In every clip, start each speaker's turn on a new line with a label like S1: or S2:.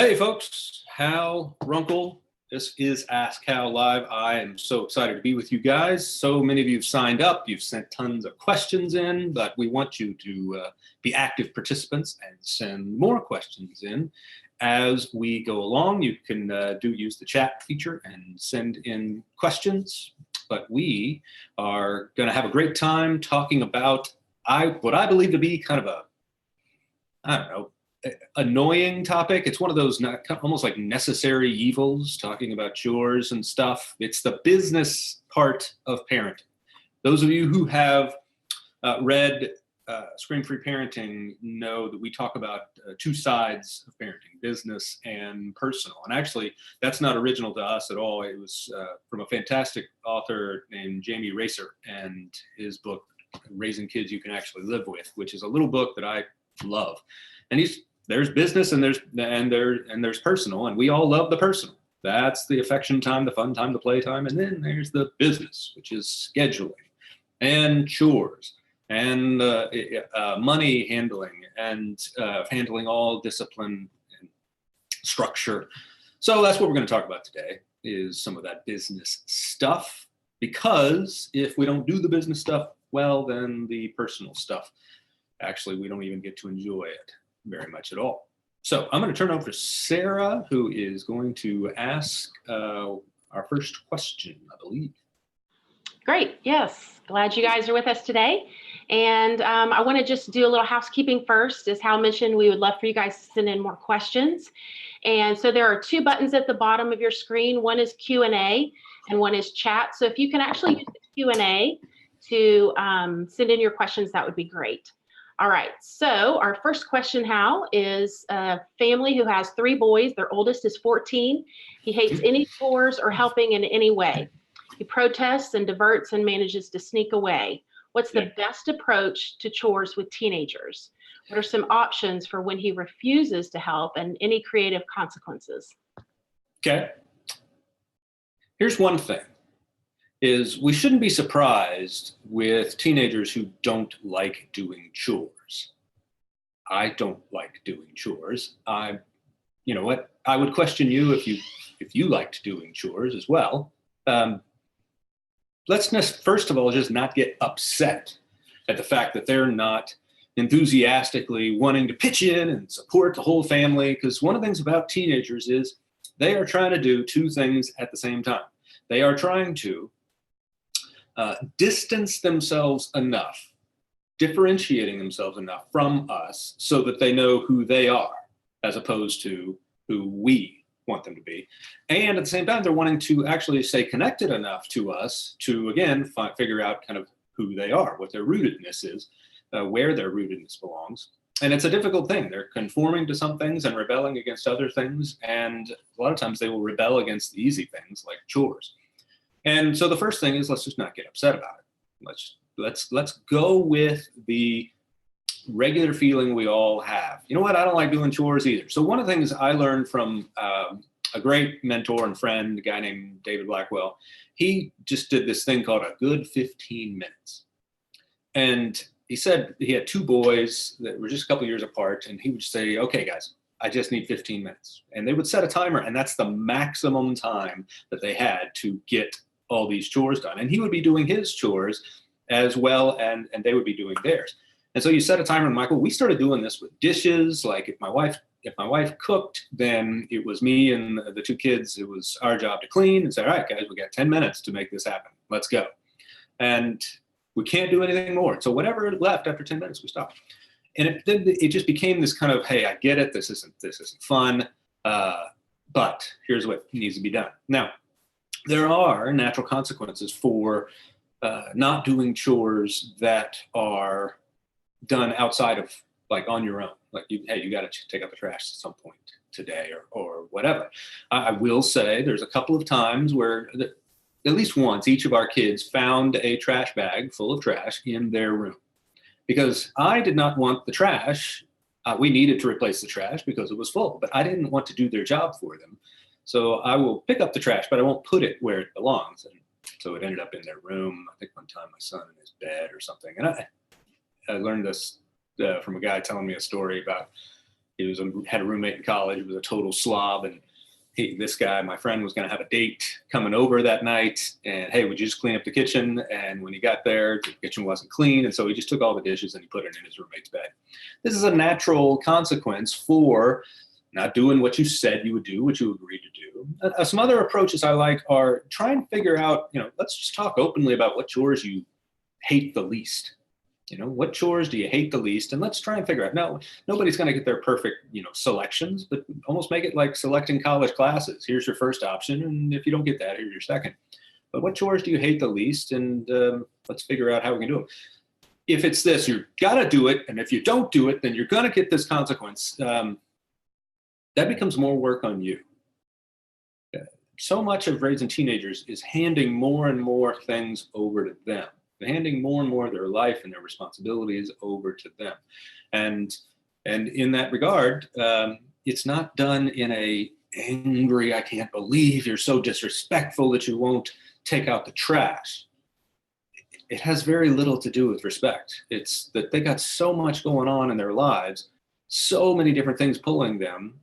S1: Hey folks, Hal Runkle. This is Ask Hal Live. I am so excited to be with you guys. So many of you have signed up. You've sent tons of questions in, but we want you to be active participants and send more questions in as we go along. You can use the chat feature and send in questions, but we are going to have a great time talking about what I believe to be kind of a, I don't know, annoying topic. It's one of those almost like necessary evils, talking about chores and stuff. It's the business part of parenting. Those of you who have read Screen-Free Parenting know that we talk about two sides of parenting, business and personal. And actually, that's not original to us at all. It was from a fantastic author named Jamie Racer and his book, Raising Kids You Can Actually Live With, which is a little book that I love. And there's business and there's personal, and we all love the personal. That's the affection time, the fun time, the play time, and then there's the business, which is scheduling and chores and money handling and handling all discipline and structure. So that's what we're going to talk about today, is some of that business stuff, because if we don't do the business stuff well, then the personal stuff, actually, we don't even get to enjoy it very much at all. So I'm going to turn over to Sarah, who is going to ask our first question, I believe.
S2: Great. Yes. Glad you guys are with us today. And I want to just do a little housekeeping first. As Hal mentioned, we would love for you guys to send in more questions. And so there are two buttons at the bottom of your screen. One is Q&A and one is chat. So if you can actually use the Q&A to send in your questions, that would be great. All right, so our first question, Hal, is a family who has 3 boys. Their oldest is 14. He hates any chores or helping in any way. He protests and diverts and manages to sneak away. What's the best approach to chores with teenagers? What are some options for when he refuses to help, and any creative consequences?
S1: Okay. Here's one thing, is we shouldn't be surprised with teenagers who don't like doing chores. I don't like doing chores. You know what? I would question you if you liked doing chores as well. Let's first of all just not get upset at the fact that they're not enthusiastically wanting to pitch in and support the whole family, because one of the things about teenagers is they are trying to do 2 things at the same time. They are trying to distance themselves enough, differentiating themselves enough from us so that they know who they are, as opposed to who we want them to be. And at the same time, they're wanting to actually stay connected enough to us to, again, figure out kind of who they are, what their rootedness is, where their rootedness belongs. And it's a difficult thing. They're conforming to some things and rebelling against other things. And a lot of times they will rebel against the easy things like chores. And so the first thing is, let's just not get upset about it. Let's go with the regular feeling we all have. You know what? I don't like doing chores either. So one of the things I learned from a great mentor and friend, a guy named David Blackwell, he just did this thing called a good 15 minutes. And he said he had 2 boys that were just a couple years apart, and he would say, okay, guys, I just need 15 minutes. And they would set a timer, and that's the maximum time that they had to get all these chores done. And he would be doing his chores as well, and they would be doing theirs. And so you set a timer, and Michael, we started doing this with dishes. Like if my wife cooked, then it was me and the 2 kids. It was our job to clean and say, all right, guys, we got 10 minutes to make this happen. Let's go. And we can't do anything more. So whatever left after 10 minutes, we stopped. And it just became this kind of, hey, I get it. This isn't fun, but here's what needs to be done. Now, there are natural consequences for not doing chores that are done outside of, like, on your own. Like, hey, you got to take out the trash at some point today or whatever. I will say there's a couple of times where, at least once, each of our kids found a trash bag full of trash in their room. Because I did not want the trash. We needed to replace the trash because it was full, but I didn't want to do their job for them. So I will pick up the trash, but I won't put it where it belongs. And so it ended up in their room. I think one time my son in his bed or something. And I learned this from a guy telling me a story about had a roommate in college who was a total slob, and this guy, my friend, was going to have a date coming over that night, and hey, would you just clean up the kitchen? And when he got there, the kitchen wasn't clean, and so he just took all the dishes and he put it in his roommate's bed. This is a natural consequence for not doing what you said you would do, what you agreed to do. Some other approaches I like are try and figure out, let's just talk openly about what chores you hate the least. What chores do you hate the least? And let's try and figure out. No, nobody's going to get their perfect, selections, but almost make it like selecting college classes. Here's your first option. And if you don't get that, here's your second. But what chores do you hate the least? And let's figure out how we can do it. If it's this, you've got to do it. And if you don't do it, then you're going to get this consequence. That becomes more work on you. So much of raising teenagers is handing more and more things over to them. Handing more and more of their life and their responsibilities over to them. And in that regard, it's not done in a angry, I can't believe you're so disrespectful that you won't take out the trash. It has very little to do with respect. It's that they got so much going on in their lives, so many different things pulling them,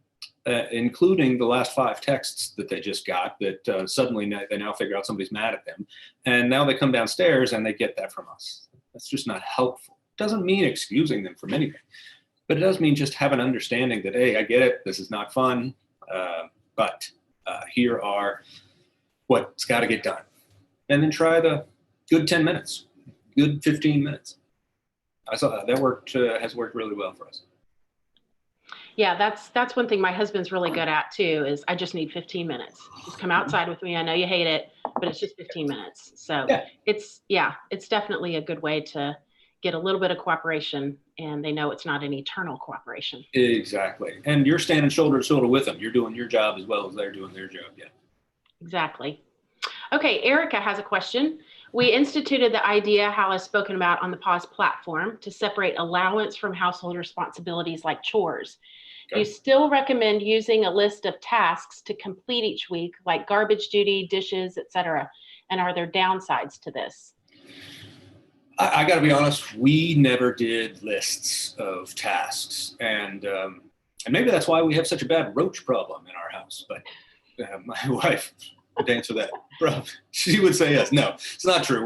S1: including the last 5 texts that they just got, that suddenly they now figure out somebody's mad at them. And now they come downstairs and they get that from us. That's just not helpful. Doesn't mean excusing them from anything, but it does mean just have an understanding that, hey, I get it, this is not fun, but here are what's got to get done. And then try the good 10 minutes, good 15 minutes. I saw that has worked really well for us.
S2: Yeah, that's one thing my husband's really good at too, is I just need 15 minutes. Just come outside with me. I know you hate it, but it's just 15 minutes. So it's definitely a good way to get a little bit of cooperation, and they know it's not an eternal cooperation.
S1: Exactly. And you're standing shoulder to shoulder with them. You're doing your job as well as they're doing their job. Yeah.
S2: Exactly. Okay, Erica has a question. We instituted the idea Hal has spoken about on the Pause platform to separate allowance from household responsibilities like chores. Okay. You still recommend using a list of tasks to complete each week, like garbage duty, dishes, etc. And are there downsides to this?
S1: I got to be honest, we never did lists of tasks. And maybe that's why we have such a bad roach problem in our house. But my wife would answer that. Bro, she would say yes. No, it's not true.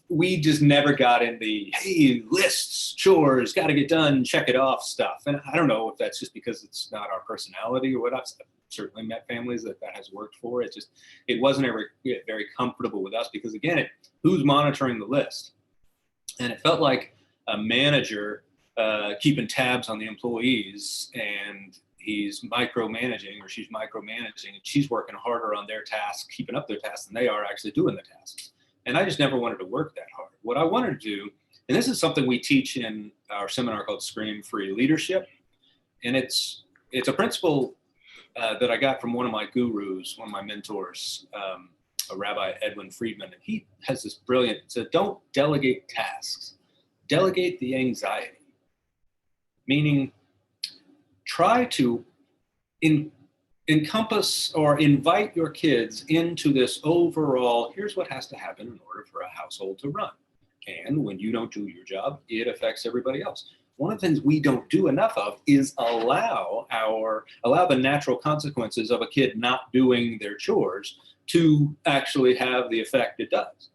S1: We just never got in the, hey, lists, chores, got to get done, check it off stuff. And I don't know if that's just because it's not our personality or what. I've certainly met families that has worked for. It wasn't ever very comfortable with us because, again, who's monitoring the list? And it felt like a manager keeping tabs on the employees, and he's micromanaging or she's micromanaging, and she's working harder on their tasks, keeping up their tasks than they are actually doing the tasks. And I just never wanted to work that hard. What I wanted to do, and this is something we teach in our seminar called Scream-Free Leadership. And it's a principle that I got from one of my gurus, one of my mentors, a Rabbi Edwin Friedman. And he has this brilliant, it said, don't delegate tasks, delegate the anxiety. Meaning, try to encompass or invite your kids into this overall, here's what has to happen in order for a household to run. And when you don't do your job, it affects everybody else. One of the things we don't do enough of is allow the natural consequences of a kid not doing their chores to actually have the effect it does.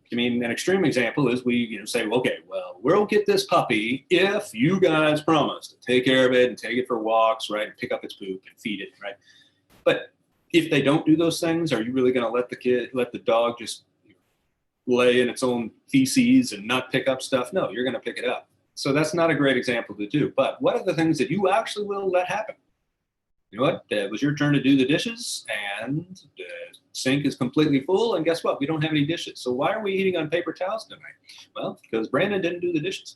S1: I mean, an extreme example is we say, okay, well, we'll get this puppy if you guys promise to take care of it and take it for walks, right, and pick up its poop and feed it, right? But if they don't do those things, are you really going to let the dog just lay in its own feces and not pick up stuff? No, you're going to pick it up. So that's not a great example to do. But what are the things that you actually will let happen? You know what? It was your turn to do the dishes, and the sink is completely full, and guess what? We don't have any dishes. So why are we eating on paper towels tonight? Well, because Brandon didn't do the dishes.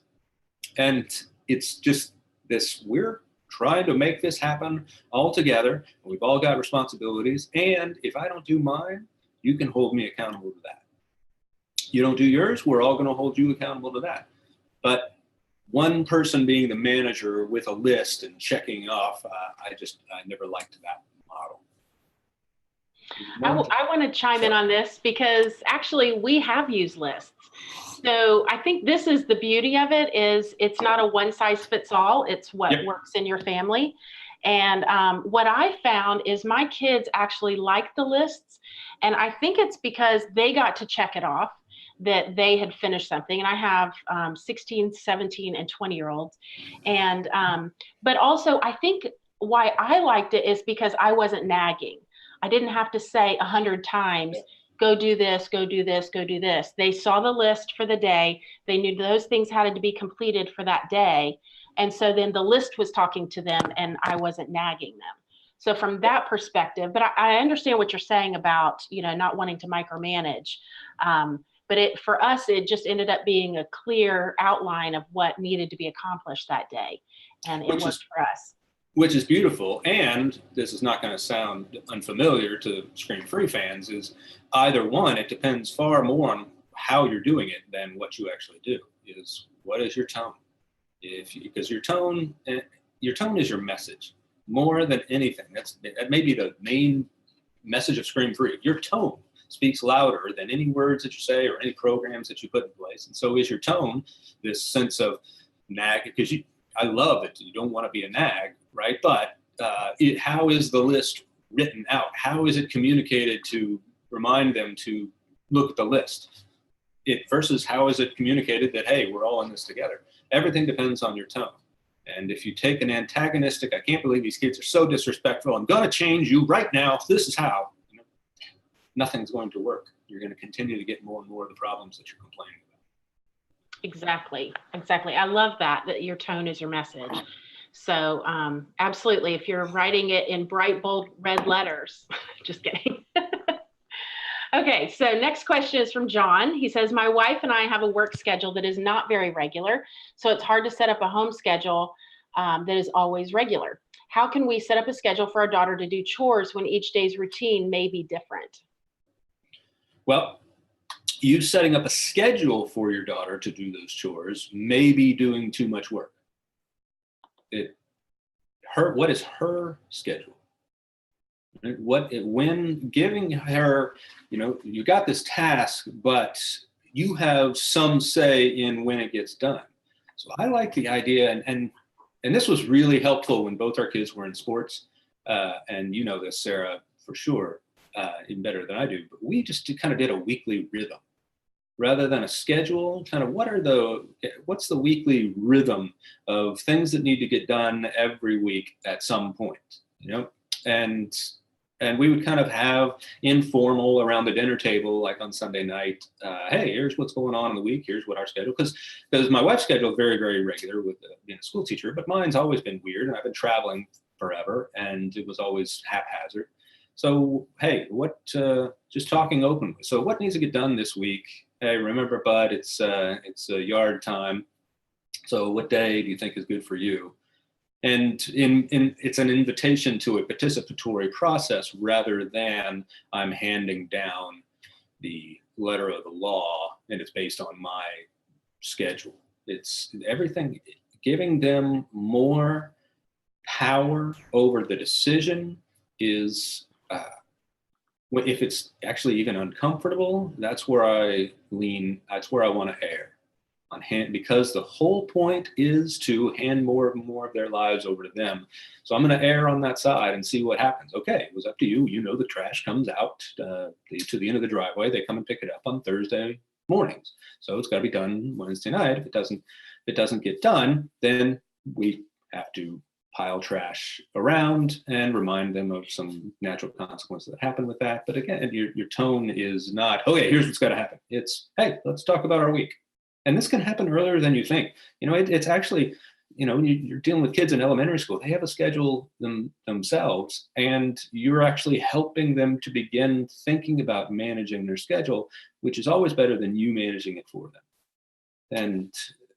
S1: And it's just this, we're trying to make this happen all together. We've all got responsibilities, and if I don't do mine, you can hold me accountable to that. You don't do yours, we're all going to hold you accountable to that. But one person being the manager with a list and checking off, I never liked that model.
S2: I want to chime in on this because actually we have used lists. So I think this is the beauty of it, is it's not a one size fits all. It's what
S1: Yep.
S2: works in your family. And what I found is my kids actually like the lists. And I think it's because they got to check it off that they had finished something. And I have 16, 17, and 20-year-olds. And, but also I think why I liked it is because I wasn't nagging. I didn't have to say 100 times, go do this, go do this, go do this. They saw the list for the day. They knew those things had to be completed for that day. And so then the list was talking to them and I wasn't nagging them. So from that perspective, but I understand what you're saying about, not wanting to micromanage. But for us, it just ended up being a clear outline of what needed to be accomplished that day. And it worked for us.
S1: Which is beautiful. And this is not going to sound unfamiliar to Scream Free fans, is either one, it depends far more on how you're doing it than what you actually do. Is what is your tone? Because your tone is your message more than anything. That may be the main message of Scream Free. Your tone speaks louder than any words that you say or any programs that you put in place. And so is your tone, this sense of nag, because I love that you don't want to be a nag, right? But how is the list written out? How is it communicated to remind them to look at the list? Versus how is it communicated that, hey, we're all in this together? Everything depends on your tone. And if you take an antagonistic, I can't believe these kids are so disrespectful, I'm going to change you right now, this is how, nothing's going to work. You're going to continue to get more and more of the problems that you're complaining about.
S2: Exactly. I love that your tone is your message. So absolutely, if you're writing it in bright, bold red letters, just kidding. Okay, so next question is from John. He says, my wife and I have a work schedule that is not very regular, so it's hard to set up a home schedule that is always regular. How can we set up a schedule for our daughter to do chores when each day's routine may be different?
S1: Well, you setting up a schedule for your daughter to do those chores may be doing too much work. What is her schedule? When giving her, you got this task, but you have some say in when it gets done. So I like the idea, and this was really helpful when both our kids were in sports. And you know this, Sarah, for sure, even better than I do. But we just kind of did a weekly rhythm rather than a schedule. Kind of what's the weekly rhythm of things that need to get done every week at some point, and we would kind of have informal around the dinner table, like on Sunday night, hey, here's what's going on in the week. Here's what our schedule, because my wife's schedule is very, very regular with being a school teacher, but mine's always been weird, and I've been traveling forever, and it was always haphazard. So, hey, just talking openly. So what needs to get done this week? Hey, remember, bud, it's a yard time. So what day do you think is good for you? And it's an invitation to a participatory process rather than I'm handing down the letter of the law and it's based on my schedule. It's everything, giving them more power over the decision is, if it's actually even uncomfortable, that's where I lean, that's where I want to err. Because the whole point is to hand more of their lives over to them. So I'm going to err on that side and see what happens. Okay, it was up to you. The trash comes out to the end of the driveway. They come and pick it up on Thursday mornings. So it's got to be done Wednesday night. If it doesn't get done, then we have to pile trash around and remind them of some natural consequences that happen with that. But again, your tone is not, okay, here's what's got to happen. It's, hey, let's talk about our week. And this can happen earlier than you think. It's actually, you're dealing with kids in elementary school. They have a schedule themselves, and you're actually helping them to begin thinking about managing their schedule, which is always better than you managing it for them.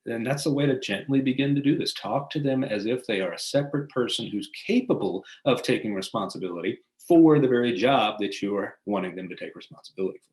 S1: And that's the way to gently begin to do this. Talk to them as if they are a separate person who's capable of taking responsibility for the very job that you're wanting them to take responsibility for.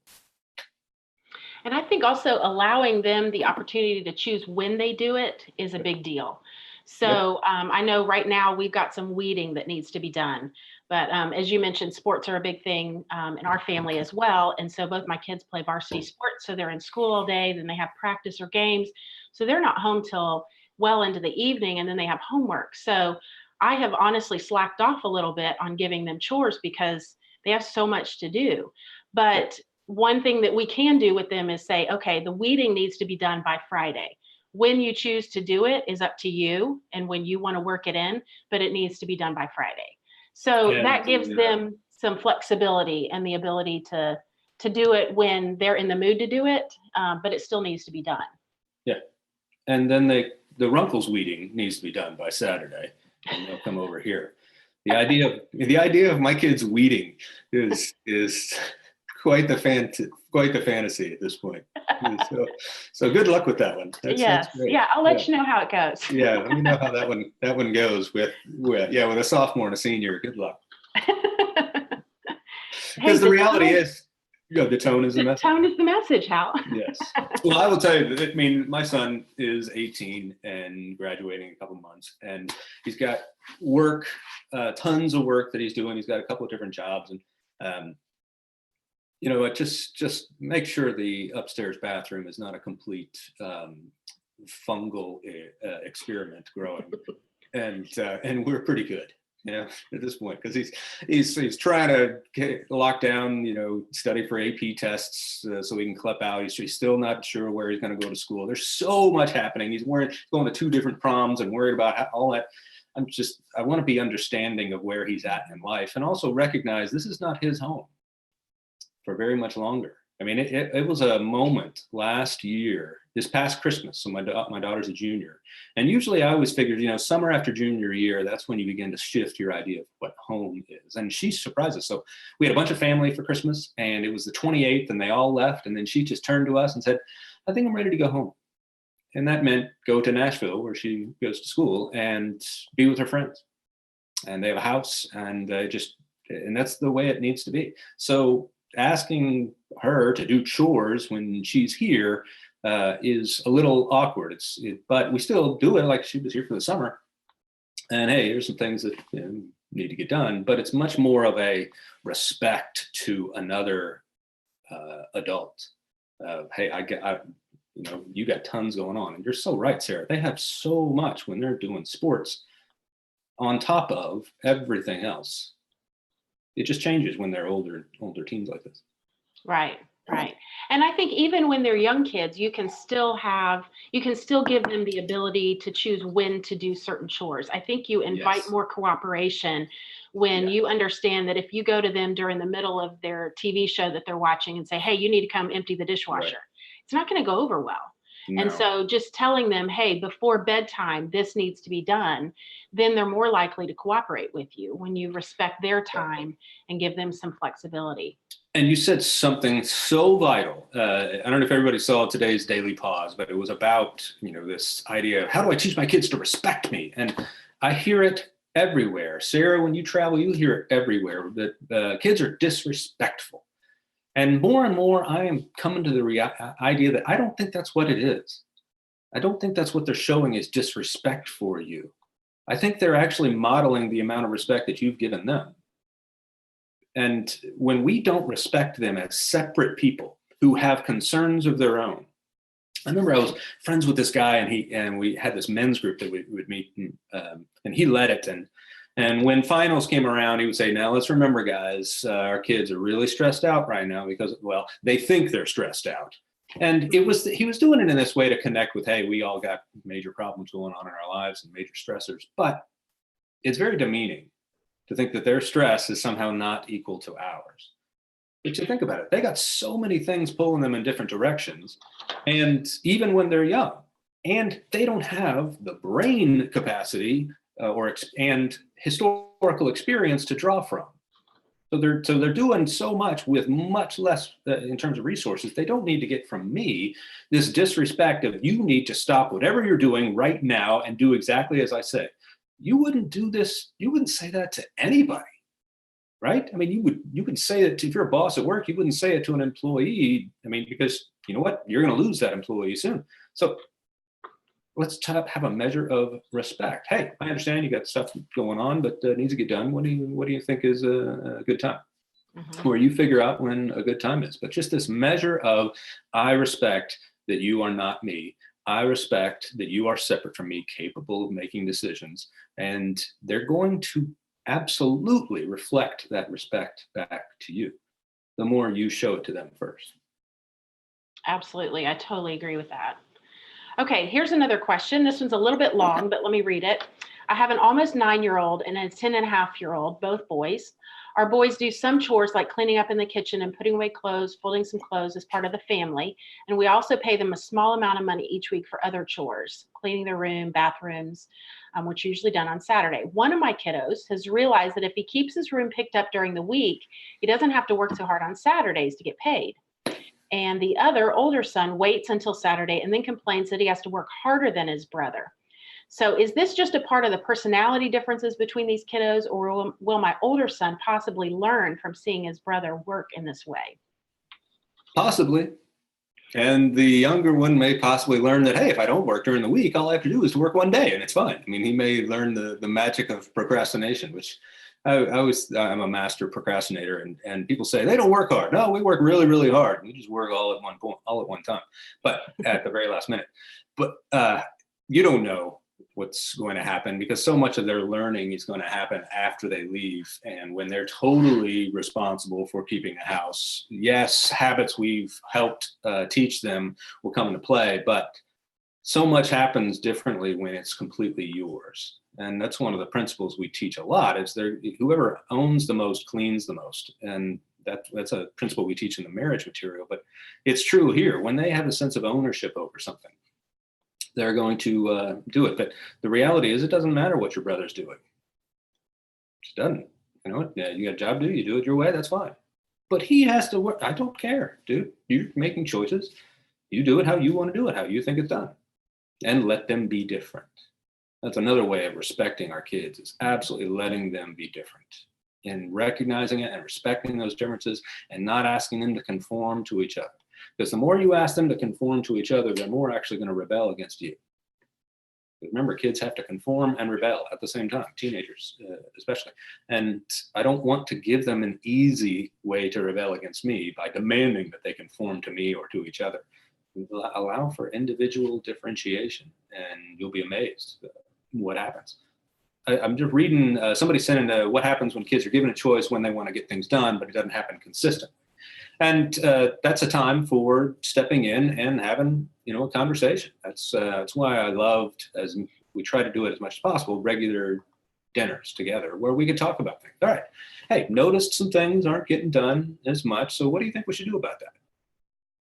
S2: And I think also allowing them the opportunity to choose when they do it is a big deal. So I know right now we've got some weeding that needs to be done, But as you mentioned, sports are a big thing in our family as well. And so both my kids play varsity sports. So they're in school all day, then they have practice or games. So they're not home till well into the evening, and then they have homework. So I have honestly slacked off a little bit on giving them chores because they have so much to do. But one thing that we can do with them is say, okay, the weeding needs to be done by Friday. When you choose to do it is up to you and when you want to work it in, but it needs to be done by Friday. So that gives them some flexibility and the ability to do it when they're in the mood to do it, but it still needs to be done.
S1: Yeah. And then the Runkles weeding needs to be done by Saturday, and they'll come over here. The idea of my kids weeding is quite the fantasy at this point. So good luck with that one.
S2: Yes.
S1: That's great.
S2: Yeah, I'll let you know how it goes.
S1: Yeah, let me know how that one goes with a sophomore and a senior. Good luck. Because the reality is, the tone is the message.
S2: Tone is the message, Hal.
S1: Yes. Well, I will tell you that, I mean, my son is 18 and graduating in a couple months, and he's got work, tons of work that he's doing. He's got a couple of different jobs, and just make sure the upstairs bathroom is not a complete fungal experiment growing, and we're pretty good. At this point, because he's trying to lock down, study for AP tests so he can CLEP out. He's still not sure where he's going to go to school. There's so much happening. He's going to 2 different proms and worried about all that. I want to be understanding of where he's at in life, and also recognize this is not his home for very much longer. I mean, it was a moment last year, this past Christmas. So my daughter's a junior. And usually I always figured, summer after junior year, that's when you begin to shift your idea of what home is. And she surprised us. So we had a bunch of family for Christmas, and it was the 28th, and they all left. And then she just turned to us and said, I think I'm ready to go home. And that meant go to Nashville, where she goes to school, and be with her friends. And they have a house, and that's the way it needs to be. So asking her to do chores when she's here is a little awkward. But we still do it like she was here for the summer. And hey, here's some things that need to get done. But it's much more of a respect to another adult. Hey, you got tons going on, and you're so right, Sarah. They have so much when they're doing sports on top of everything else. It just changes when they're older teens like this.
S2: Right. And I think even when they're young kids, you can still give them the ability to choose when to do certain chores. I think you invite more cooperation when you understand that if you go to them during the middle of their TV show that they're watching and say, hey, you need to come empty the dishwasher. It's not going to go over well. No. And so just telling them, hey, before bedtime, this needs to be done, then they're more likely to cooperate with you when you respect their time and give them some flexibility.
S1: And you said something so vital. I don't know if everybody saw today's Daily Pause, but it was about, this idea of how do I teach my kids to respect me? And I hear it everywhere. Sarah, when you travel, you hear it everywhere, that kids are disrespectful. And more, I am coming to the idea that I don't think that's what it is. I don't think that's what they're showing is disrespect for you. I think they're actually modeling the amount of respect that you've given them. And when we don't respect them as separate people who have concerns of their own. I remember I was friends with this guy, and we had this men's group that we would meet, and he led it. And when finals came around, he would say, now let's remember, guys, our kids are really stressed out right now because, well, they think they're stressed out. And he was doing it in this way to connect with, hey, we all got major problems going on in our lives and major stressors. But it's very demeaning to think that their stress is somehow not equal to ours. But you think about it, they got so many things pulling them in different directions. And even when they're young, and they don't have the brain capacity and historical experience to draw from. So they're doing so much with much less in terms of resources. They don't need to get from me this disrespect of you need to stop whatever you're doing right now and do exactly as I say. You wouldn't do this. You wouldn't say that to anybody, right? I mean, you would say it if you're a boss at work. You wouldn't say it to an employee. I mean, because you know what, you're going to lose that employee soon. So have a measure of respect. Hey, I understand you got stuff going on, but it needs to get done. What do you think is a good time? Where you figure out when a good time is. But just this measure of, I respect that you are not me. I respect that you are separate from me, capable of making decisions. And they're going to absolutely reflect that respect back to you. The more you show it to them first.
S2: Absolutely. I totally agree with that. Okay, here's another question. This one's a little bit long, but let me read it. I have an almost 9-year-old and a 10-and-a-half-year-old, both boys. Our boys do some chores like cleaning up in the kitchen and putting away clothes, folding some clothes as part of the family. And we also pay them a small amount of money each week for other chores, cleaning their room, bathrooms, which are usually done on Saturday. One of my kiddos has realized that if he keeps his room picked up during the week, he doesn't have to work so hard on Saturdays to get paid. And the other older son waits until Saturday and then complains that he has to work harder than his brother. So is this just a part of the personality differences between these kiddos, or will my older son possibly learn from seeing his brother work in this way?
S1: Possibly. And the younger one may possibly learn that, hey, if I don't work during the week, all I have to do is to work one day and it's fine. I mean, he may learn the magic of procrastination, which I'm a master procrastinator, and people say they don't work hard. No, we work really, really hard. We just work all at one time, but at the very last minute. But you don't know what's going to happen, because so much of their learning is going to happen after they leave and when they're totally responsible for keeping a house. Yes, habits we've helped teach them will come into play, but so much happens differently when it's completely yours. And that's one of the principles we teach a lot, is whoever owns the most cleans the most. And that's a principle we teach in the marriage material, but it's true here. When they have a sense of ownership over something, they're going to do it. But the reality is, it doesn't matter what your brother's doing. It doesn't. You know what? Yeah, you got a job to do, you do it your way, that's fine. But he has to work. I don't care, dude. You're making choices. You do it how you want to do it, how you think it's done. And let them be different. That's another way of respecting our kids, is absolutely letting them be different and recognizing it and respecting those differences and not asking them to conform to each other. Because the more you ask them to conform to each other, they're more actually going to rebel against you. But remember, kids have to conform and rebel at the same time, teenagers especially. And I don't want to give them an easy way to rebel against me by demanding that they conform to me or to each other. Allow for individual differentiation, and you'll be amazed what happens. I'm just reading, somebody sent in what happens when kids are given a choice when they want to get things done, but it doesn't happen consistently. And that's a time for stepping in and having, a conversation. That's why I loved, as we try to do it as much as possible, regular dinners together where we could talk about things. All right, hey, noticed some things aren't getting done as much, so what do you think we should do about that?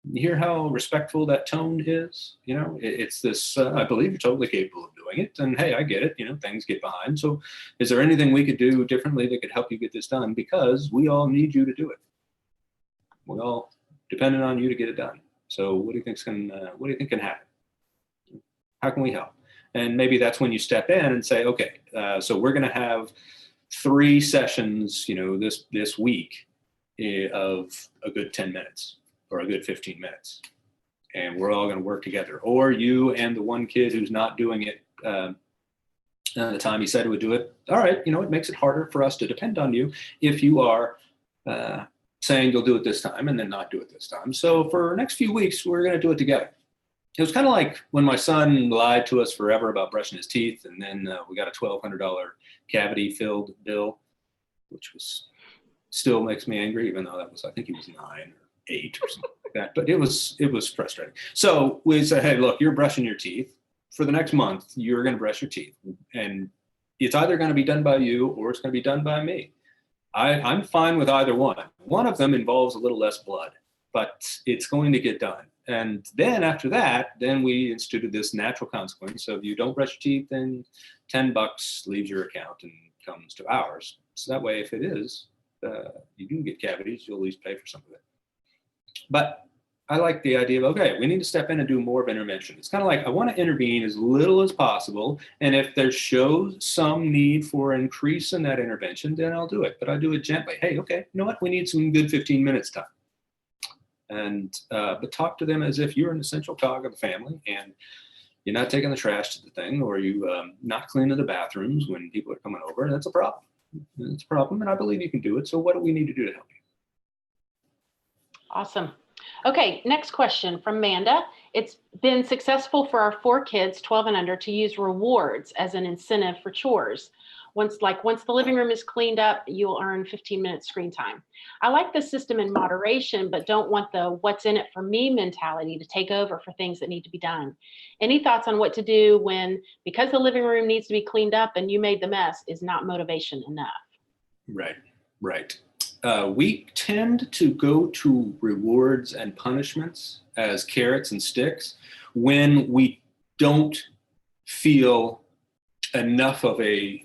S1: You hear how respectful that tone is? It's this, I believe you're totally capable of doing it. And hey, I get it. Things get behind. So is there anything we could do differently that could help you get this done? Because we all need you to do it. We all dependent on you to get it done. So what do you think can happen? How can we help? And maybe that's when you step in and say, okay, so we're going to have 3 sessions, this week of a good 10 minutes. Or a good 15 minutes. And we're all going to work together. Or you and the one kid who's not doing it at the time he said he would do it. All right, it makes it harder for us to depend on you if you are saying you'll do it this time and then not do it this time. So for the next few weeks, we're going to do it together. It was kind of like when my son lied to us forever about brushing his teeth, and then we got a $1,200 cavity-filled bill, which still makes me angry, even though I think he was 9 or 8 or something like that. But it was frustrating. So we said, hey, look, you're brushing your teeth. For the next month, you're going to brush your teeth. And it's either going to be done by you or it's going to be done by me. I'm fine with either one. One of them involves a little less blood, but it's going to get done. And then after that, then we instituted this natural consequence. So if you don't brush your teeth, then $10 leaves your account and comes to ours. So that way, if it is, you do get cavities, you'll at least pay for some of it. But I like the idea of, okay, we need to step in and do more of intervention. It's kind of like, I want to intervene as little as possible. And if there shows some need for increase in that intervention, then I'll do it. But I'll do it gently. Hey, okay, you know what? We need some good 15 minutes time. And but talk to them as if you're an essential cog of the family. And you're not taking the trash to the thing, or you not cleaning the bathrooms when people are coming over, that's a problem. It's a problem, and I believe you can do it. So what do we need to do to help you?
S2: Awesome. Okay, next question from Amanda. It's been successful for our 4 kids, 12 and under, to use rewards as an incentive for chores. Once the living room is cleaned up, you'll earn 15 minutes screen time. I like the system in moderation, but don't want the what's in it for me mentality to take over for things that need to be done. Any thoughts on what to do when, because the living room needs to be cleaned up and you made the mess, is not motivation enough?
S1: Right. We tend to go to rewards and punishments as carrots and sticks when we don't feel enough of a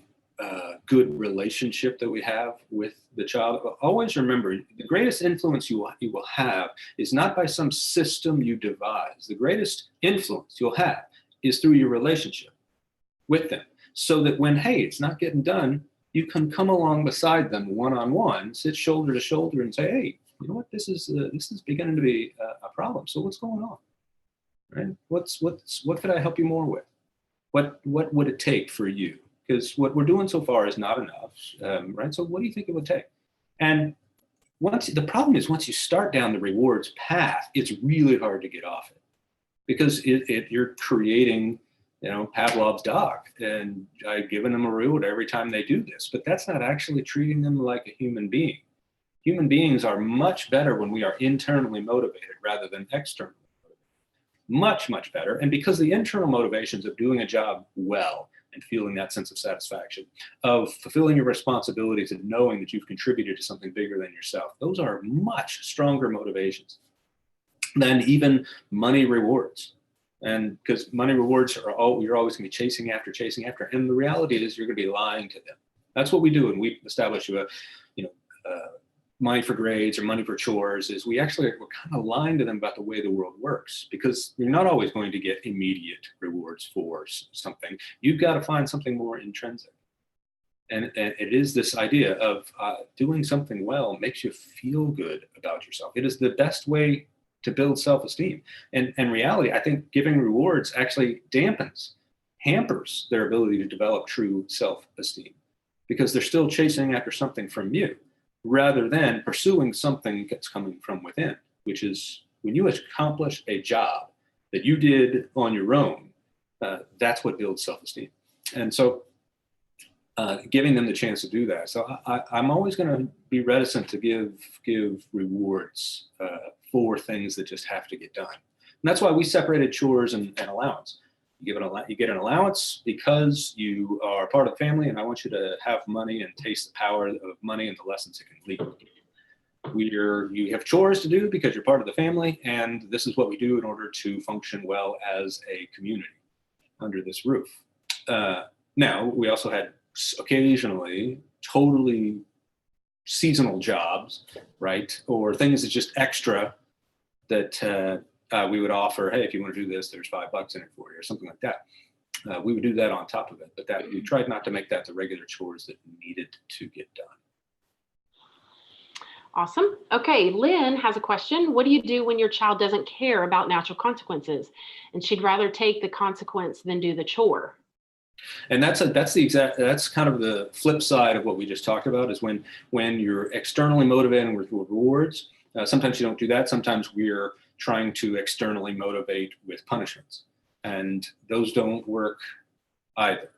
S1: good relationship that we have with the child. But always remember, the greatest influence you will have is not by some system you devise. The greatest influence you'll have is through your relationship with them, so that when, hey, it's not getting done, you can come along beside them one-on-one, sit shoulder to shoulder and say, hey, you know what, this is beginning to be a problem. So what's going on? Right? What could I help you more with? What would it take for you? Because what we're doing so far is not enough, right? So what do you think it would take? And the problem is, once you start down the rewards path, it's really hard to get off it, because you're creating, Pavlov's dog, and I've given them a reward every time they do this, but that's not actually treating them like a human being. Human beings are much better when we are internally motivated rather than externally motivated. Much, much better. And because the internal motivations of doing a job well and feeling that sense of satisfaction, of fulfilling your responsibilities and knowing that you've contributed to something bigger than yourself, those are much stronger motivations than even money rewards. And because money rewards you're always going to be chasing after. And the reality is, you're going to be lying to them. That's what we do when we establish money for grades or money for chores, is we're kind of lying to them about the way the world works, because you're not always going to get immediate rewards for something. You've got to find something more intrinsic. And it is this idea of doing something well makes you feel good about yourself. It is the best way to build self-esteem. And in reality, I think giving rewards actually hampers their ability to develop true self-esteem, because they're still chasing after something from you rather than pursuing something that's coming from within, which is when you accomplish a job that you did on your own, that's what builds self-esteem. And so giving them the chance to do that. So I'm always going to be reticent to give rewards for things that just have to get done. And that's why we separated chores and allowance. You get an allowance because you are part of the family, and I want you to have money and taste the power of money and the lessons it can lead. You have chores to do because you're part of the family, and this is what we do in order to function well as a community under this roof. Now, we also had occasionally totally seasonal jobs, right? Or things that just extra that we would offer. Hey, if you want to do this, there's $5 in it for you, or something like that. We would do that on top of it, but that we tried not to make that the regular chores that needed to get done.
S2: Awesome. Okay, Lynn has a question. What do you do when your child doesn't care about natural consequences and she'd rather take the consequence than do the chore?
S1: And that's kind of the flip side of what we just talked about, is when you're externally motivating with rewards. Sometimes you don't do that. Sometimes we're trying to externally motivate with punishments, and those don't work either,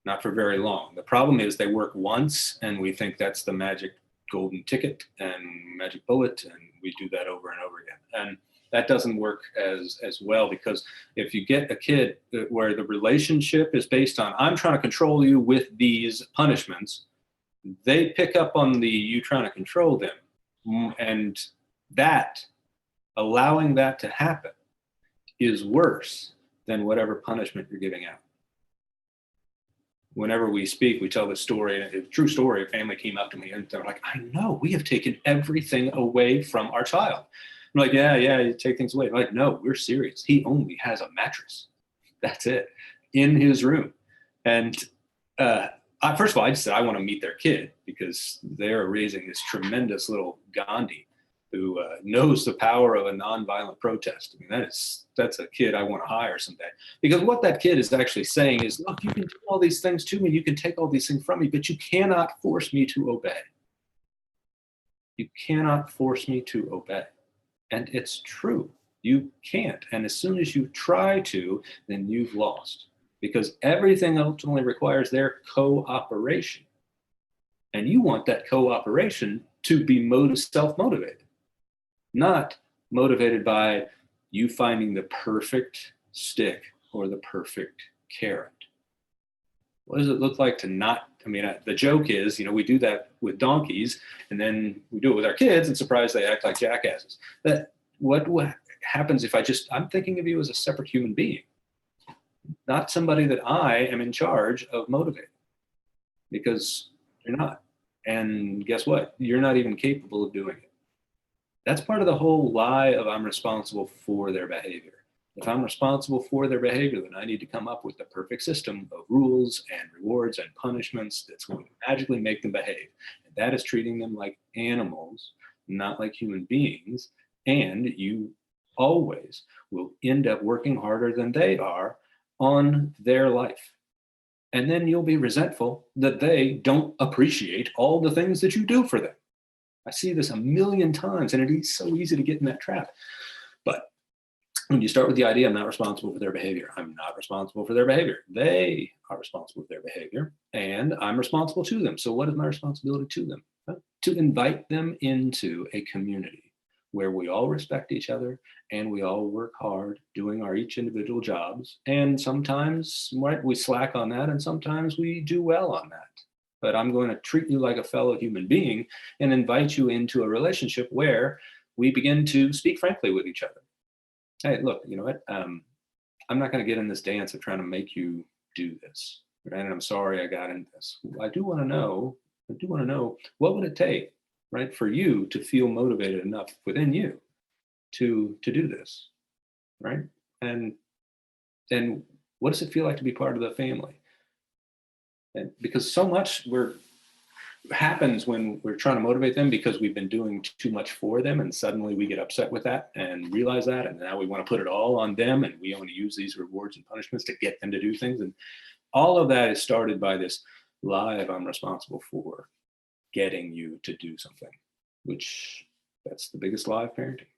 S1: not for very long. The problem is they work once, and we think that's the magic golden ticket and magic bullet, and we do that over and over again. And that doesn't work as well, because if you get a kid where the relationship is based on, I'm trying to control you with these punishments, they pick up on you trying to control them. And allowing that to happen is worse than whatever punishment you're giving out. Whenever we speak, we tell this story, and it's a true story. A family came up to me and they're like, I know, we have taken everything away from our child. I'm like, yeah, you take things away. I'm like, no, we're serious. He only has a mattress. That's it, in his room. And first of all, I just said, I want to meet their kid, because they're raising this tremendous little Gandhi. who knows the power of a nonviolent protest. I mean, that's a kid I want to hire someday. Because what that kid is actually saying is, look, you can do all these things to me, you can take all these things from me, but you cannot force me to obey. You cannot force me to obey. And it's true. You can't. And as soon as you try to, then you've lost. Because everything ultimately requires their cooperation. And you want that cooperation to be self-motivated, not motivated by you finding the perfect stick or the perfect carrot. What does it look like to not, I mean, the joke is, we do that with donkeys, and then we do it with our kids, and surprise, they act like jackasses. What happens if I'm thinking of you as a separate human being, not somebody that I am in charge of motivating, because you're not. And guess what? You're not even capable of doing it. That's part of the whole lie of I'm responsible for their behavior. If I'm responsible for their behavior, then I need to come up with the perfect system of rules and rewards and punishments that's going to magically make them behave. And that is treating them like animals, not like human beings. And you always will end up working harder than they are on their life. And then you'll be resentful that they don't appreciate all the things that you do for them. I see this a million times, and it is so easy to get in that trap. But when you start with the idea, I'm not responsible for their behavior, I'm not responsible for their behavior. They are responsible for their behavior, and I'm responsible to them. So what is my responsibility to them? To invite them into a community where we all respect each other and we all work hard doing our each individual jobs. And sometimes we slack on that, and sometimes we do well on that. But I'm going to treat you like a fellow human being and invite you into a relationship where we begin to speak frankly with each other. Hey, look, you know what? I'm not going to get in this dance of trying to make you do this. Right? And I'm sorry I got into this. I do want to know what would it take, right, for you to feel motivated enough within you to do this, right? And what does it feel like to be part of the family? And because so much happens when we're trying to motivate them because we've been doing too much for them, and suddenly we get upset with that and realize that, and now we want to put it all on them, and we only use these rewards and punishments to get them to do things. And all of that is started by this lie of I'm responsible for getting you to do something, which that's the biggest lie of parenting.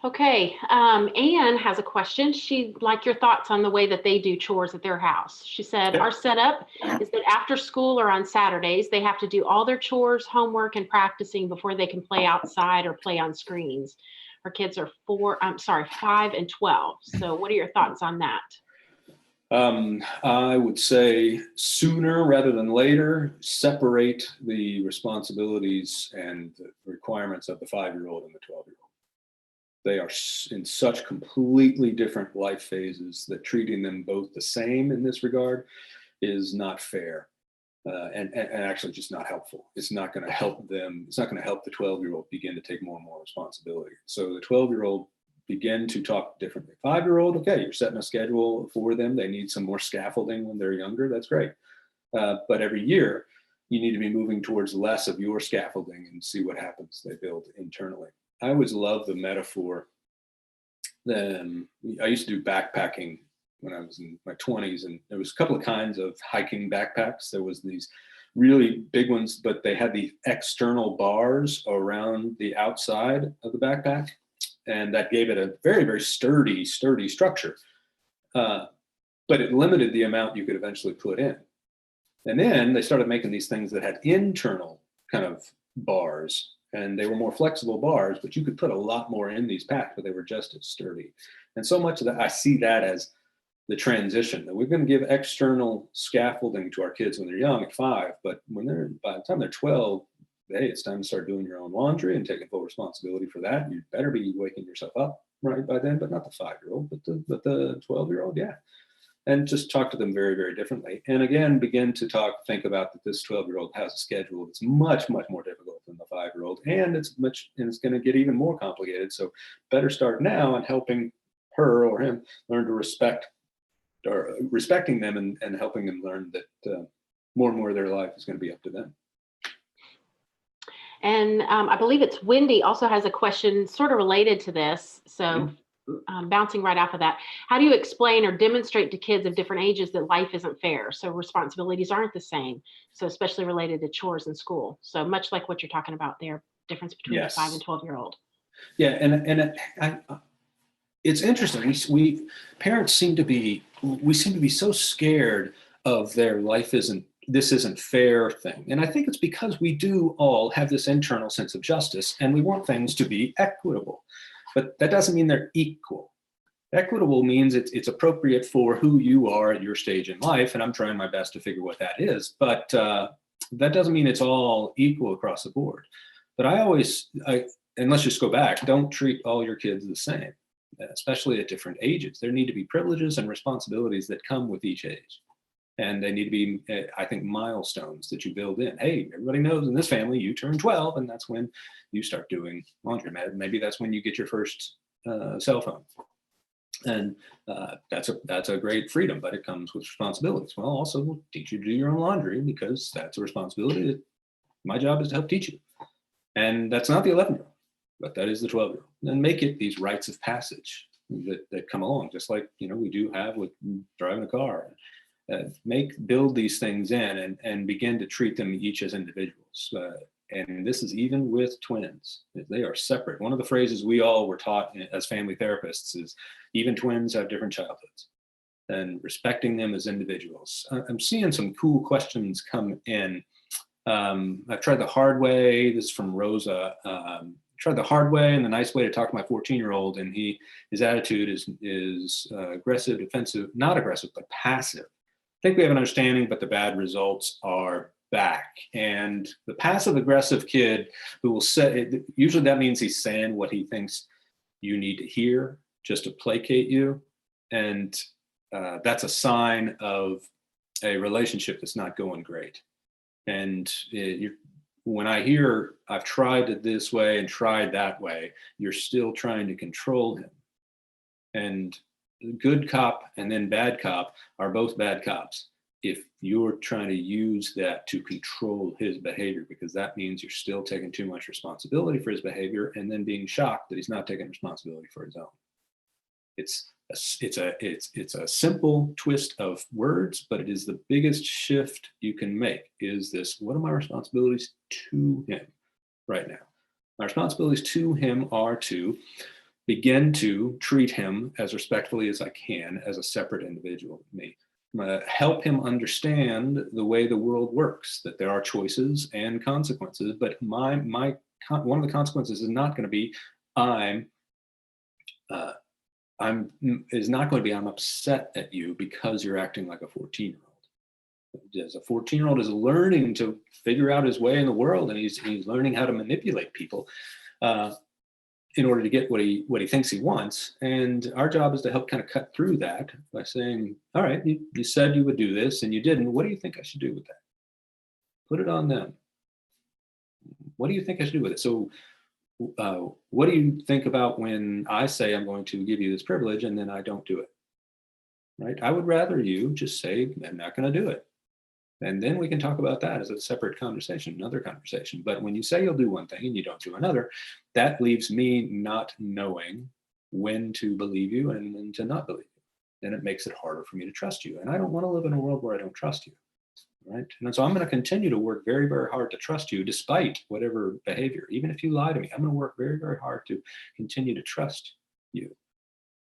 S2: Okay, Anne has a question. She'd like your thoughts on the way that they do chores at their house. She said, our setup is that after school or on Saturdays, they have to do all their chores, homework, and practicing before they can play outside or play on screens. Her kids are 5 and 12. So what are your thoughts on that?
S1: I would say sooner rather than later, separate the responsibilities and the requirements of the 5-year-old and the 12-year-old. They are in such completely different life phases that treating them both the same in this regard is not fair, and actually just not helpful. It's not going to help them. It's not going to help the 12-year-old begin to take more and more responsibility. So the 12-year-old begin to talk differently. 5-year-old, okay, you're setting a schedule for them. They need some more scaffolding when they're younger. That's great. But every year, you need to be moving towards less of your scaffolding and see what happens. They build internally. I always love the metaphor. I used to do backpacking when I was in my 20s, and there was a couple of kinds of hiking backpacks. There was these really big ones, but they had the external bars around the outside of the backpack, and that gave it a very, very sturdy structure. But it limited the amount you could eventually put in. And then they started making these things that had internal kind of bars, and they were more flexible bars, but you could put a lot more in these packs, but they were just as sturdy. And so much of that, I see that as the transition, that we're going to give external scaffolding to our kids when they're young at 5, but by the time they're 12, hey, it's time to start doing your own laundry and taking full responsibility for that. You better be waking yourself up right by then, but not the 5-year-old, but the 12-year-old, yeah. And just talk to them very, very differently. And again, begin to think about that this 12-year-old has a schedule that's much, much more difficult than the 5-year-old, and it's going to get even more complicated. So better start now and helping her or him learn to respecting them and helping them learn that more and more of their life is going to be up to them.
S2: And I believe it's Wendy also has a question sort of related to this. So bouncing right off of that, how do you explain or demonstrate to kids of different ages that life isn't fair? So responsibilities aren't the same. So especially related to chores in school. So much like what you're talking about there, difference between a 5 and 12-year-old.
S1: Yeah, it's interesting. We parents seem to be so scared of their this isn't fair thing. And I think it's because we do all have this internal sense of justice and we want things to be equitable. But that doesn't mean they're equal. Equitable means it's appropriate for who you are at your stage in life, and I'm trying my best to figure what that is. But that doesn't mean it's all equal across the board. But and let's just go back, don't treat all your kids the same, especially at different ages. There need to be privileges and responsibilities that come with each age. And they need to be, I think, milestones that you build in. Hey, everybody knows in this family, you turn 12, and that's when you start doing laundry. Maybe that's when you get your first cell phone. And that's a great freedom, but it comes with responsibilities. Well, also we'll teach you to do your own laundry because that's a responsibility that my job is to help teach you. And that's not the 11-year-old, but that is the 12-year-old. And make it these rites of passage that come along, just like, we do have with driving a car. Build these things in and begin to treat them each as individuals. And this is even with twins. They are separate. One of the phrases we all were taught as family therapists is even twins have different childhoods, and respecting them as individuals. I'm seeing some cool questions come in. I've tried the hard way. This is from Rosa. Tried the hard way and the nice way to talk to my 14-year-old, and his attitude is aggressive, defensive, not aggressive, but passive. I think we have an understanding, but the bad results are back. And the passive aggressive kid who will say, usually that means he's saying what he thinks you need to hear just to placate you. And that's a sign of a relationship that's not going great. And when I hear I've tried it this way and tried that way, you're still trying to control him. And good cop and then bad cop are both bad cops if you're trying to use that to control his behavior, because that means you're still taking too much responsibility for his behavior and then being shocked that he's not taking responsibility for his own. It's a simple twist of words, but it is the biggest shift you can make. Is this, what are my responsibilities to him right now? My responsibilities to him are to begin to treat him as respectfully as I can as a separate individual. Me. Help him understand the way the world works, that there are choices and consequences, but one of the consequences is not going to be I'm upset at you because you're acting like a 14-year-old. As a 14-year-old is learning to figure out his way in the world, and he's learning how to manipulate people in order to get what he thinks he wants. And our job is to help kind of cut through that by saying, all right, you said you would do this and you didn't. What do you think I should do with that? Put it on them. What do you think I should do with it? So what do you think about when I say I'm going to give you this privilege and then I don't do it? Right? I would rather you just say, I'm not going to do it. And then we can talk about that as a separate conversation, another conversation. But when you say you'll do one thing and you don't do another, that leaves me not knowing when to believe you and when to not believe you. Then it makes it harder for me to trust you. And I don't want to live in a world where I don't trust you. Right? And so I'm going to continue to work very, very hard to trust you despite whatever behavior. Even if you lie to me, I'm going to work very, very hard to continue to trust you,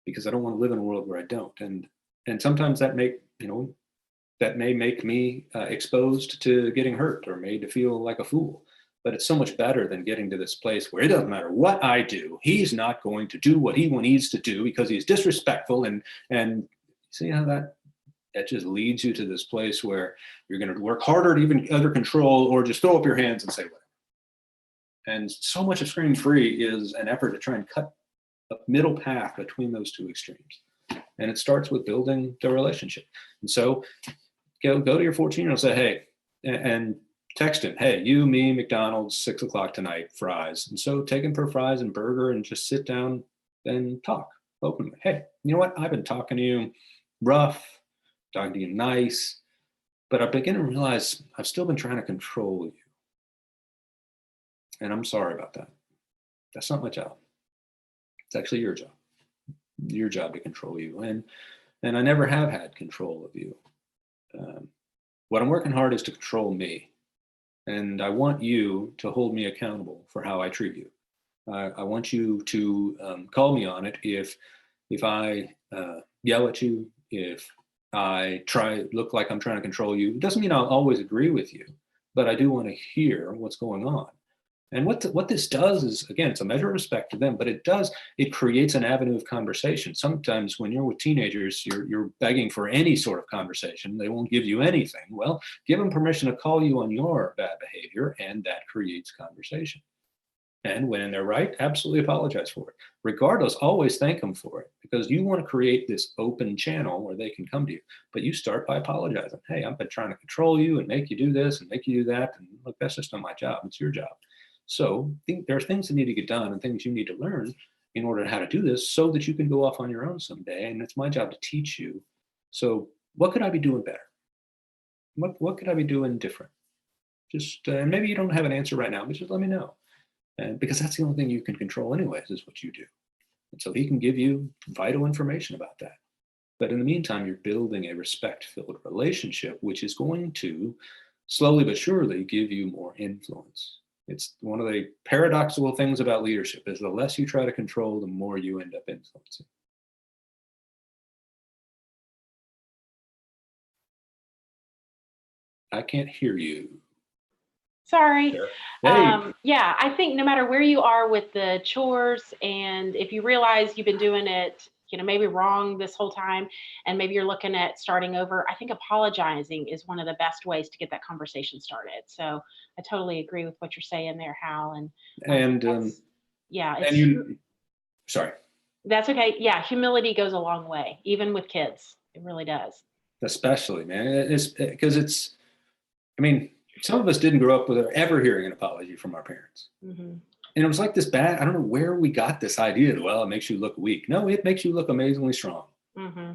S1: because I don't want to live in a world where I don't. And sometimes that may make me exposed to getting hurt or made to feel like a fool. But it's so much better than getting to this place where it doesn't matter what I do, he's not going to do what he needs to do because he's disrespectful. And see how that just leads you to this place where you're going to work harder to even other control, or just throw up your hands and say whatever. And so much of Scream Free is an effort to try and cut a middle path between those two extremes. And it starts with building the relationship. And so go to your 14-year-old and say, hey, and text him, hey, you, me, McDonald's, 6 o'clock tonight, fries. And so take him for fries and burger and just sit down and talk openly. Hey, you know what? I've been talking to you rough, talking to you nice, but I begin to realize I've still been trying to control you. and I'm sorry about that. That's not my job. It's actually your job. Your job to control you, and I never have had control of you. What I'm working hard is to control me, and I want you to hold me accountable for how I treat you. I want you to call me on it if I yell at you, if I look like I'm trying to control you. It doesn't mean I'll always agree with you, but I do want to hear what's going on. And what this does is, again, it's a measure of respect to them, but it creates an avenue of conversation. Sometimes when you're with teenagers, you're begging for any sort of conversation. They won't give you anything. Well, give them permission to call you on your bad behavior, and that creates conversation. And when they're right, absolutely apologize for it. Regardless, always thank them for it, because you want to create this open channel where they can come to you. But you start by apologizing. Hey, I've been trying to control you and make you do this and make you do that. And look, that's just not my job. It's your job. So there are things that need to get done and things you need to learn in order to how to do this so that you can go off on your own someday. And it's my job to teach you. So what could I be doing better? What could I be doing different? Just maybe you don't have an answer right now, but just let me know. And because that's the only thing you can control anyways, is what you do. And so he can give you vital information about that. But in the meantime, you're building a respect-filled relationship, which is going to slowly but surely give you more influence. It's one of the paradoxical things about leadership is the less you try to control, the more you end up influencing. I can't hear you.
S2: Sorry.
S1: Sure. Hey.
S2: Yeah, I think no matter where you are with the chores, and if you realize you've been doing it, maybe wrong this whole time, and maybe you're looking at starting over, I think apologizing is one of the best ways to get that conversation started. So I totally agree with what you're saying there, Hal.
S1: Sorry.
S2: That's okay. Yeah, humility goes a long way, even with kids. It really does.
S1: Especially, man. It's because some of us didn't grow up with ever hearing an apology from our parents.
S2: Mm-hmm.
S1: And it was like this bad, I don't know where we got this idea that, well, it makes you look weak. No, it makes you look amazingly strong.
S2: Mm-hmm.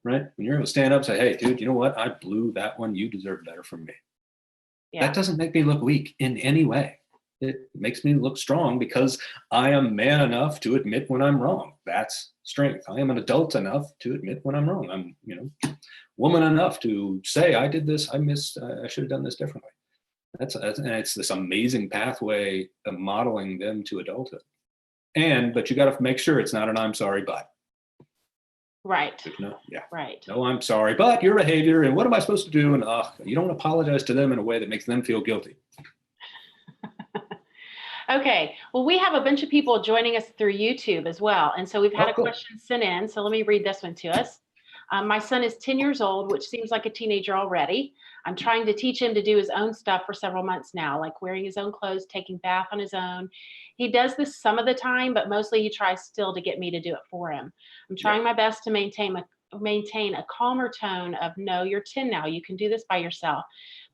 S1: Right? When you're able to stand up and say, hey, dude, you know what? I blew that one. You deserve better from me. Yeah. That doesn't make me look weak in any way. It makes me look strong because I am man enough to admit when I'm wrong. That's strength. I am an adult enough to admit when I'm wrong. I'm, woman enough to say, I did this, I missed, I should have done this differently. And it's this amazing pathway of modeling them to adulthood. But you got to make sure it's not an I'm sorry, but.
S2: Right.
S1: Right. No, I'm sorry, but your behavior, and what am I supposed to do? And you don't apologize to them in a way that makes them feel guilty.
S2: Okay. Well, we have a bunch of people joining us through YouTube as well. And so we've had a question sent in. So let me read this one to us. My son is 10 years old, which seems like a teenager already. I'm trying to teach him to do his own stuff for several months now, like wearing his own clothes, taking bath on his own. He does this some of the time, but mostly he tries still to get me to do it for him. I'm trying my best to maintain a calmer tone of, no, you're 10 now. You can do this by yourself.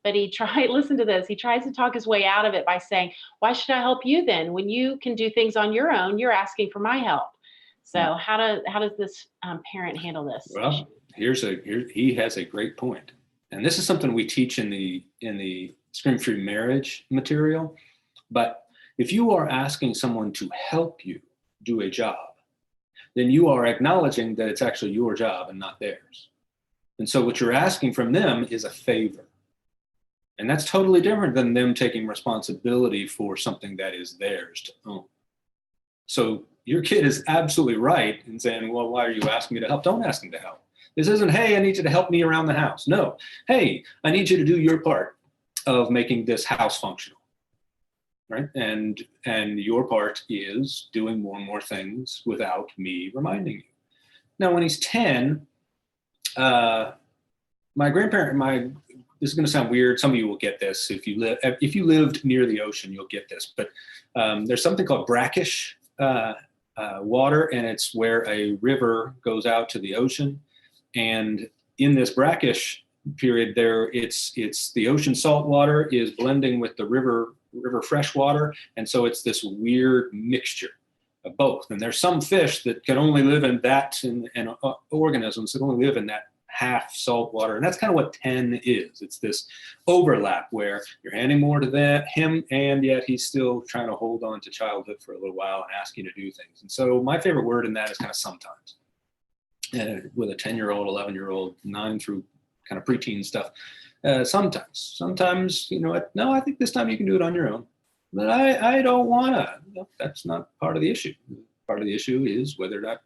S2: But listen to this. He tries to talk his way out of it by saying, why should I help you then? When you can do things on your own, you're asking for my help. So how does this parent handle this?
S1: Well, he has a great point. And this is something we teach in the Scream-Free Marriage material. But if you are asking someone to help you do a job, then you are acknowledging that it's actually your job and not theirs. And so what you're asking from them is a favor. And that's totally different than them taking responsibility for something that is theirs to own. So your kid is absolutely right in saying, well, why are you asking me to help? Don't ask him to help. This isn't, hey, I need you to help me around the house. No, hey, I need you to do your part of making this house functional, right? And your part is doing more and more things without me reminding you. Now, when he's 10, my grandparent, this is going to sound weird. Some of you will get this. If you lived near the ocean, you'll get this. But there's something called brackish water, and it's where a river goes out to the ocean. And in this brackish period, it's the ocean salt water is blending with the river fresh water, and so it's this weird mixture of both. And there's some fish that can only live in that, and organisms that only live in that half salt water. And that's kind of what 10 is. It's this overlap where you're handing more to him, and yet he's still trying to hold on to childhood for a little while and ask you to do things. And so my favorite word in that is kind of sometimes. With a 10-year-old, 11-year-old, 9 through kind of preteen stuff. Sometimes, you know what? No, I think this time you can do it on your own. But I don't want to. No, that's not part of the issue. Part of the issue is whether or not